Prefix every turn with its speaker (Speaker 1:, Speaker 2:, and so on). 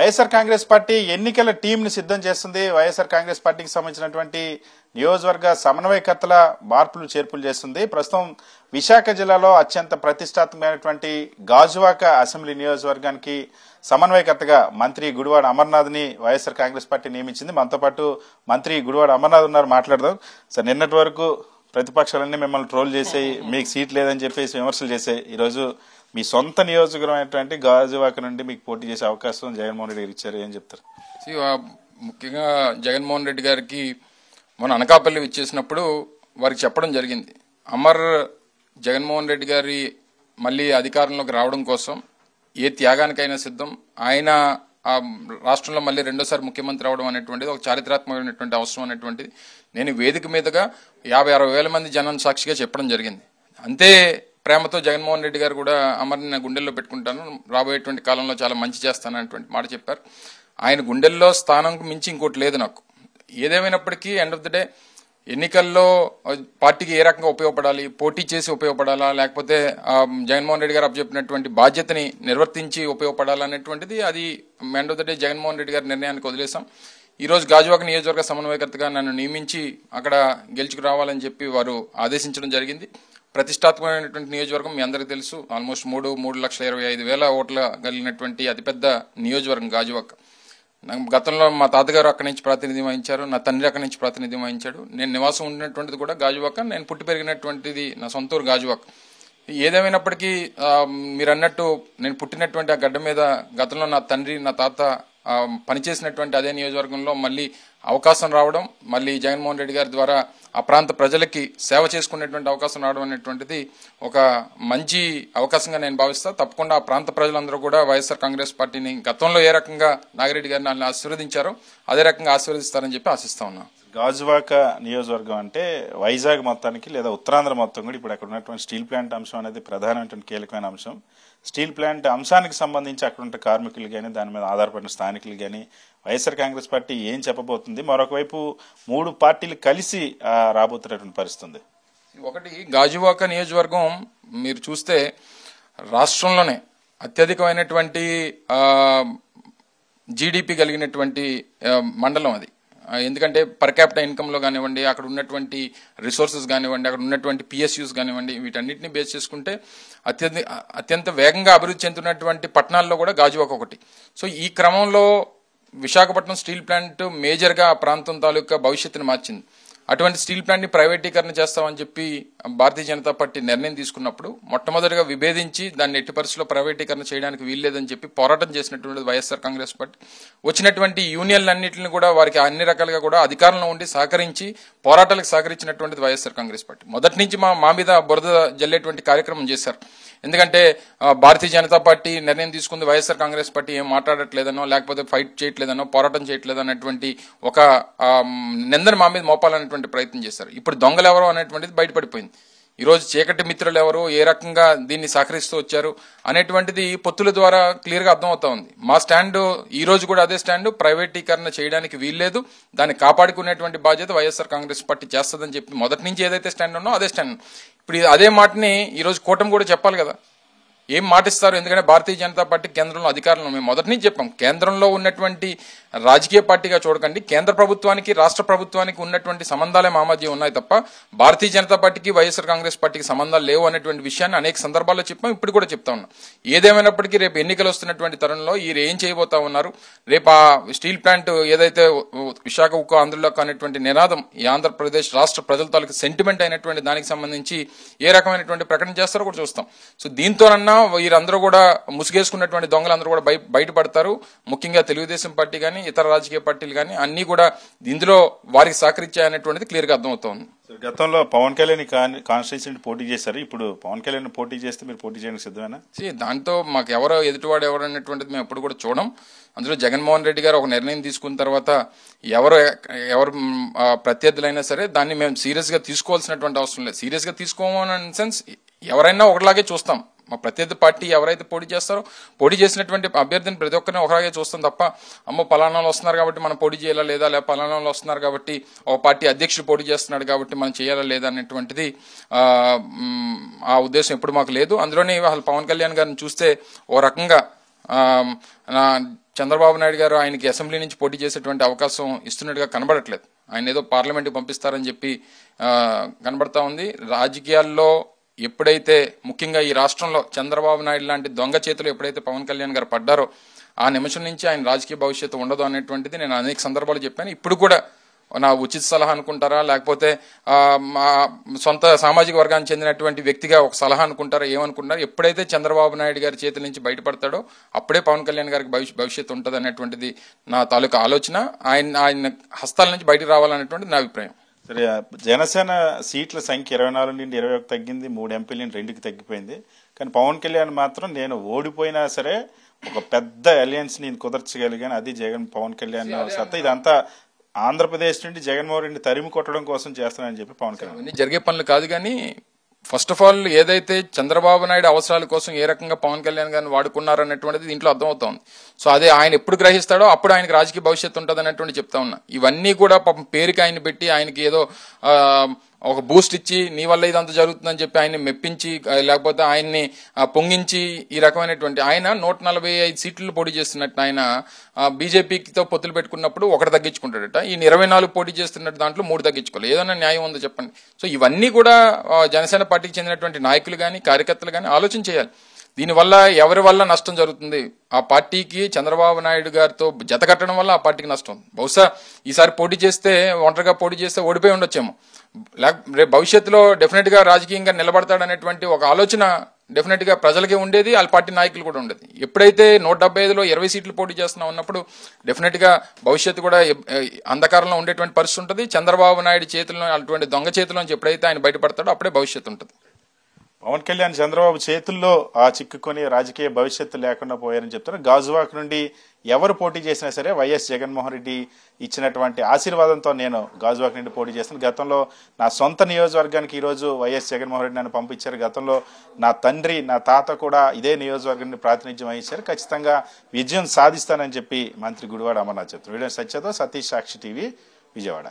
Speaker 1: YSR Congress party ఎన్నికల టీంని సిద్ధం చేస్తుంది. వైఎస్ఆర్ కాంగ్రెస్ పార్టీకి సంబంధించినటువంటి నియోజకవర్గ సమన్వయకర్తల మార్పులు చేర్పులు చేస్తుంది. ప్రస్తుతం విశాఖ జిల్లాలో అత్యంత ప్రతిష్టాత్మకమైనటువంటి గాజువాక అసెంబ్లీ నియోజకవర్గానికి సమన్వయకర్తగా మంత్రి గుడివాడ అమర్నాథ్ ని వైఎస్ఆర్ కాంగ్రెస్ పార్టీ నియమించింది. మనతో పాటు మంత్రి గుడివాడ అమర్నాథ్ ఉన్నారు, మాట్లాడదాం. సార్, నిన్నటి వరకు ప్రతిపక్షాలన్నీ మిమ్మల్ని ట్రోల్ చేసాయి, మీకు సీట్ లేదని చెప్పేసి విమర్శలు చేసాయి. ఈరోజు మీ సొంత నియోజకవర్గం అయినటువంటి గాజువాక నుండి మీకు పోటీ చేసే అవకాశం జగన్మోహన్ రెడ్డి గారు ఇచ్చారు, ఏం చెప్తారు?
Speaker 2: ముఖ్యంగా జగన్మోహన్ రెడ్డి గారికి మన అనకాపల్లి ఇచ్చేసినప్పుడు వారికి చెప్పడం జరిగింది, జగన్మోహన్ రెడ్డి గారి మళ్ళీ అధికారంలోకి రావడం కోసం ఏ త్యాగానికైనా సిద్ధం, ఆయన ఆ రాష్ట్రంలో మళ్ళీ రెండోసారి ముఖ్యమంత్రి అవడం అనేటువంటిది ఒక చారిత్రాత్మకమైనటువంటి అవసరం అనేటువంటిది నేను వేదిక మీదుగా 50-60 వేల మంది జనం సాక్షిగా చెప్పడం జరిగింది. అంతే ప్రేమతో జగన్మోహన్ రెడ్డి గారు కూడా అమర్ని నా గుండెల్లో పెట్టుకుంటాను, రాబోయేటువంటి కాలంలో చాలా మంచి చేస్తాను అనేటువంటి మాట చెప్పారు. ఆయన గుండెల్లో స్థానం మించి ఇంకోటి లేదు నాకు. ఏదేమైనప్పటికీ ఎండ్ ఆఫ్ ద డే ఎన్నికల్లో పార్టీకి ఏ రకంగా ఉపయోగపడాలి, పోటీ చేసి ఉపయోగపడాలా, లేకపోతే జగన్మోహన్ రెడ్డి గారు అప్పచెప్పినటువంటి బాధ్యతని నిర్వర్తించి ఉపయోగపడాలనేటువంటిది అది end of the day Jaganmohan Reddy గారి నిర్ణయానికి వదిలేశాం. ఈ రోజు గాజువాక నియోజకవర్గ సమన్వయకర్తగా నన్ను నియమించి అక్కడ గెలుచుకు రావాలని చెప్పి వారు ఆదేశించడం జరిగింది. ప్రతిష్టాత్మకమైనటువంటి నియోజకవర్గం మీ అందరికీ తెలుసు. ఆల్మోస్ట్ 3,25,000 ఓట్ల కలిగినటువంటి అతిపెద్ద నియోజకవర్గం గాజువాక. గతంలో మా తాతగారు అక్కడి నుంచి ప్రాతినిధ్యం వహించారు, నా తండ్రి అక్కడి నుంచి ప్రాతినిధ్యం వహించాడు. నేను నివాసం ఉండినటువంటిది కూడా గాజువాక, నేను పుట్టి పెరిగినటువంటిది నా సొంత ఊరు గాజువాక. ఏదేమైనప్పటికీ మీరు అన్నట్టు నేను పుట్టినటువంటి ఆ గడ్డ మీద గతంలో నా తండ్రి నా తాత పనిచేసినటువంటి అదే నియోజకవర్గంలో మళ్ళీ అవకాశం రావడం, మళ్ళీ జగన్మోహన్ రెడ్డి గారి ద్వారా ఆ ప్రాంత ప్రజలకి సేవ చేసుకునేటువంటి అవకాశం రావడం అనేటువంటిది ఒక మంచి అవకాశంగా నేను భావిస్తా. తప్పకుండా ఆ ప్రాంత ప్రజలందరూ కూడా వైఎస్ఆర్ కాంగ్రెస్ పార్టీని గతంలో ఏ రకంగా నాగిరెడ్డి గారిని నన్ను ఆశీర్వదించారో అదే రకంగా ఆశీర్వదిస్తారని చెప్పి ఆశిస్తా ఉన్నా.
Speaker 1: గాజువాక నియోజకవర్గం అంటే వైజాగ్ మొత్తానికి లేదా ఉత్తరాంధ్ర మొత్తం కూడా ఇప్పుడు అక్కడ ఉన్నటువంటి స్టీల్ ప్లాంట్ అంశం అనేది ప్రధానమైనటువంటి కీలకమైన అంశం. స్టీల్ ప్లాంట్ అంశానికి సంబంధించి అక్కడ ఉంటే కార్మికులు కానీ దాని మీద ఆధారపడిన స్థానికులు కానీ వైఎస్ఆర్ కాంగ్రెస్ పార్టీ ఏం చెప్పబోతుంది? మరొక వైపు 3 పార్టీలు కలిసి రాబోతున్నటువంటి పరిస్థితి.
Speaker 2: ఒకటి, గాజువాక నియోజకవర్గం మీరు చూస్తే రాష్ట్రంలోనే అత్యధికమైనటువంటి జీడిపి కలిగినటువంటి మండలం అది. ఎందుకంటే పర్ క్యాపిటల్ ఇన్కమ్లో కానివ్వండి, అక్కడ ఉన్నటువంటి రిసోర్సెస్ కానివ్వండి, అక్కడ ఉన్నటువంటి పిఎస్యూస్ కానివ్వండి, వీటన్నిటిని బేస్ చేసుకుంటే అత్యంత వేగంగా అభివృద్ధి చెందుతున్నటువంటి పట్టణాల్లో కూడా గాజువాక ఒకటి. సో ఈ క్రమంలో విశాఖపట్నం స్టీల్ ప్లాంట్ మేజర్గా ఆ ప్రాంతం తాలూకా భవిష్యత్తును మార్చింది. అటువంటి స్టీల్ ప్లాంట్ని ప్రైవేటీకరణ చేస్తామని చెప్పి భారతీయ జనతా పార్టీ నిర్ణయం తీసుకున్నప్పుడు మొట్టమొదటిగా విభేదించి దాన్ని ఎట్టి పరిస్థితుల్లో ప్రైవేటీకరణ చేయడానికి వీల్లేదని చెప్పి పోరాటం చేసినటువంటిది వైఎస్ఆర్ కాంగ్రెస్ పార్టీ. వచ్చినటువంటి యూనియన్లన్నింటిని కూడా వారికి అన్ని రకాలుగా కూడా అధికారంలో ఉండి సహకరించి పోరాటాలకు సహకరించినటువంటిది వైఎస్ఆర్ కాంగ్రెస్ పార్టీ. మొదటి నుంచి మా మీద బురద జల్లేటువంటి కార్యక్రమం చేశారు. ఎందుకంటే భారతీయ జనతా పార్టీ నిర్ణయం తీసుకుంది, వైఎస్ఆర్ కాంగ్రెస్ పార్టీ ఏం మాట్లాడట్లేదనో లేకపోతే ఫైట్ చేయట్లేదనో పోరాటం చేయట్లేదన్నటువంటి ఒక నిందన మా మీద మోపాలనేటువంటి ప్రయత్నం చేశారు. ఇప్పుడు దొంగలు ఎవరో అనేటువంటిది బయటపడిపోయింది. ఈరోజు చీకటి మిత్రులు ఎవరు, ఏ రకంగా దీన్ని సహకరిస్తూ వచ్చారు అనేటువంటిది పొత్తుల ద్వారా క్లియర్గా అర్థమవుతా ఉంది. మా స్టాండ్ ఈ రోజు కూడా అదే స్టాండ్, ప్రైవేటీకరణ చేయడానికి వీల్లేదు, దాన్ని కాపాడుకునేటువంటి బాధ్యత వైఎస్ఆర్ కాంగ్రెస్ పార్టీ చేస్తుందని చెప్పి మొదటి నుంచి ఏదైతే స్టాండ్ ఉన్నో అదే స్టాండ్. ఇప్పుడు అదే మాటని ఈరోజు కూటమి కూడా చెప్పాలి కదా, ఏం మాటిస్తారు? ఎందుకంటే భారతీయ జనతా పార్టీ కేంద్రంలో అధికారంలో మేము మొదటి నుంచి చెప్పాం, కేంద్రంలో ఉన్నటువంటి రాజకీయ పార్టీగా చూడకండి, కేంద్ర ప్రభుత్వానికి రాష్ట్ర ప్రభుత్వానికి ఉన్నటువంటి సంబంధాలే మా మధ్య ఉన్నాయి తప్ప భారతీయ జనతా పార్టీకి వైఎస్ఆర్ కాంగ్రెస్ పార్టీకి సంబంధాలు లేవు అనేటువంటి విషయాన్ని అనేక సందర్భాల్లో చెప్పాం, ఇప్పుడు కూడా చెప్తా ఉన్నాం. ఏదేమైనప్పటికీ రేపు ఎన్నికలు వస్తున్నటువంటి తరుణంలో ఈ ఏం చేయబోతా ఉన్నారు, రేపు ఆ స్టీల్ ప్లాంట్ ఏదైతే విశాఖ ఉక్కు ఆంధ్రలోకి అనేటువంటి నినాదం ఈ ఆంధ్రప్రదేశ్ రాష్ట్ర ప్రజల తాలూకు సెంటిమెంట్ అయినటువంటి దానికి సంబంధించి ఏ రకమైనటువంటి ప్రకటన చేస్తారో కూడా చూస్తాం. సో దీంతోనన్నా వీరందరూ కూడా ముసుగేసుకున్నటువంటి దొంగలందరూ కూడా బయటపడతారు. ముఖ్యంగా తెలుగుదేశం పార్టీ కానీ ఇతర రాజకీయ పార్టీలు కానీ అన్ని కూడా ఇందులో వారికి సహకరించాయనేటువంటిది క్లియర్ గా అర్థమవుతోంది.
Speaker 1: గతంలో పవన్ కళ్యాణ్ కాన్స్టిట్యూన్సీ పోటీ చేశారు, ఇప్పుడు పవన్ కళ్యాణ్ పోటీ చేస్తే మీరు పోటీ చేయడానికి సిద్ధమేనా?
Speaker 2: దాంతో మాకు ఎవరో ఎదుటివాడు ఎవరు అనేటువంటిది మేము ఎప్పుడు కూడా చూడం. అందులో జగన్మోహన్ రెడ్డి గారు ఒక నిర్ణయం తీసుకున్న తర్వాత ఎవరు ప్రత్యర్థులైనా సరే దాన్ని మేము సీరియస్ గా తీసుకోవాల్సినటువంటి అవసరం లేదు. సీరియస్ గా తీసుకోమని సెన్స్ ఎవరైనా ఒకలాగే చూస్తాం. మా ప్రత్యర్థి పార్టీ ఎవరైతే పోటీ చేస్తారో పోటీ చేసినటువంటి అభ్యర్థిని ప్రతి ఒక్కరిని ఒకలాగే చూస్తాం తప్ప అమ్మో పలానాలు వస్తున్నారు కాబట్టి మనం పోటీ చేయాలా లేదా, లేదా పలానాలు వస్తున్నారు కాబట్టి ఒక పార్టీ అధ్యక్షుడు పోటీ చేస్తున్నాడు కాబట్టి మనం చేయాలా లేదా అనేటువంటిది ఆ ఉద్దేశం ఎప్పుడు మాకు లేదు. అందులోనే అసలు పవన్ కళ్యాణ్ గారిని చూస్తే ఓ రకంగా చంద్రబాబు నాయుడు గారు ఆయనకి అసెంబ్లీ నుంచి పోటీ చేసేటువంటి అవకాశం ఇస్తున్నట్టుగా కనబడట్లేదు. ఆయన ఏదో పార్లమెంట్కి పంపిస్తారని చెప్పి కనబడతా ఉంది. రాజకీయాల్లో ఎప్పుడైతే ముఖ్యంగా ఈ రాష్ట్రంలో చంద్రబాబు నాయుడు లాంటి దొంగ చేతులు ఎప్పుడైతే పవన్ కళ్యాణ్ గారు పడ్డారో ఆ నిమిషం నుంచి ఆయన రాజకీయ భవిష్యత్తు ఉండదు అనేటువంటిది నేను అనేక సందర్భాలు చెప్పాను. ఇప్పుడు కూడా నా ఉచిత సలహా అనుకుంటారా, లేకపోతే మా సొంత సామాజిక వర్గానికి చెందినటువంటి వ్యక్తిగా ఒక సలహా అనుకుంటారా, ఏమనుకుంటారు? ఎప్పుడైతే చంద్రబాబు నాయుడు గారి చేతుల నుంచి బయటపడతాడో అప్పుడే పవన్ కళ్యాణ్ గారికి భవిష్యత్తు ఉంటుంది అనేటువంటిది నా తాలూకా ఆలోచన. ఆయన హస్తాల నుంచి బయటకు రావాలనేటువంటిది నా అభిప్రాయం.
Speaker 1: సరే, జనసేన సీట్ల సంఖ్య 24 నుండి 21 తగ్గింది, 3 ఎంపీలు 2కి తగ్గిపోయింది. కానీ పవన్ కళ్యాణ్ మాత్రం నేను ఓడిపోయినా సరే ఒక పెద్ద అలయన్స్ ని కుదర్చగలిగాను, అది పవన్ కళ్యాణ్ సత్తా. ఇదంతా ఆంధ్రప్రదేశ్ నుండి జగన్మోహన్ రెడ్డి తరిమి కొట్టడం కోసం చేస్తానని చెప్పి పవన్ కళ్యాణ్.
Speaker 2: జరిగే పనులు కాదు. కానీ ఫస్ట్ ఆఫ్ ఆల్ ఏదైతే చంద్రబాబు నాయుడు అవసరాల కోసం ఏ రకంగా పవన్ కళ్యాణ్ గారిని వాడుకున్నారనేటువంటిది దీంట్లో అర్థమవుతోంది. సో అదే ఆయన ఎప్పుడు గ్రహిస్తాడో అప్పుడు ఆయనకి రాజకీయ భవిష్యత్తు ఉంటుంది అన్నటువంటి చెప్తా ఉన్నా. ఇవన్నీ కూడా పాపం పేరుకి ఆయన పెట్టి ఆయనకి ఏదో ఒక బూస్ట్ ఇచ్చి నీ వల్ల ఇదంతా జరుగుతుందని చెప్పి ఆయన్ని మెప్పించి, లేకపోతే ఆయన్ని పొంగించి ఈ రకమైనటువంటి ఆయన 145 సీట్లు పోటీ చేస్తున్నట్టు ఆయన బీజేపీతో పొత్తులు పెట్టుకున్నప్పుడు ఒకటి తగ్గించుకుంటాడట. ఈ 24 పోటీ చేస్తున్నట్టు దాంట్లో 3 తగ్గించుకోవాలి. ఏదైనా న్యాయం ఉందో చెప్పండి. సో ఇవన్నీ కూడా జనసేన పార్టీకి చెందినటువంటి నాయకులు కానీ కార్యకర్తలు కానీ ఆలోచన చేయాలి. దీనివల్ల ఎవరి వల్ల నష్టం జరుగుతుంది? ఆ పార్టీకి చంద్రబాబు నాయుడు గారితో జత కట్టడం వల్ల ఆ పార్టీకి నష్టం. బహుశా ఈసారి పోటీ చేస్తే ఒంటరిగా పోటీ చేస్తే ఓడిపోయి ఉండొచ్చేమో. రేపు భవిష్యత్తులో డెఫినెట్ గా రాజకీయంగా నిలబడతాడనేటువంటి ఒక ఆలోచన డెఫినెట్ గా ప్రజలకే ఉండేది, వాళ్ళ పార్టీ నాయకులు కూడా ఉండేది. ఎప్పుడైతే 175లో 20 సీట్లు పోటీ చేస్తున్నా ఉన్నప్పుడు డెఫినెట్ గా భవిష్యత్తు కూడా అంధకారంలో ఉండేటువంటి పరిస్థితి ఉంటుంది. చంద్రబాబు నాయుడు చేతుల్లో అటువంటి దొంగ చేతుల్లోంచి ఎప్పుడైతే ఆయన బయటపడతాడో అప్పుడే భవిష్యత్తు ఉంటుంది.
Speaker 1: పవన్ కళ్యాణ్ చంద్రబాబు చేతుల్లో చిక్కుకొని రాజకీయ భవిష్యత్తు లేకుండా పోయారని చెప్తున్నారు. గాజువాక్ నుండి ఎవరు పోటీ చేసినా సరే వైఎస్ జగన్మోహన్ రెడ్డి ఇచ్చినటువంటి ఆశీర్వాదంతో నేను గాజువాక్ నుండి పోటీ చేస్తాను. గతంలో నా సొంత నియోజకవర్గానికి ఈరోజు వైఎస్ జగన్మోహన్ రెడ్డి నన్ను పంపించారు. గతంలో నా తండ్రి నా తాత కూడా ఇదే నియోజకవర్గాన్ని ప్రాతినిధ్యం వహించారు. ఖచ్చితంగా విజయం సాధిస్తానని చెప్పి మంత్రి గుడివాడ అమర్నాథ్ చెప్తున్నారు. వీడియో సత్యతో సతీష్, సాక్షి టీవీ, విజయవాడ.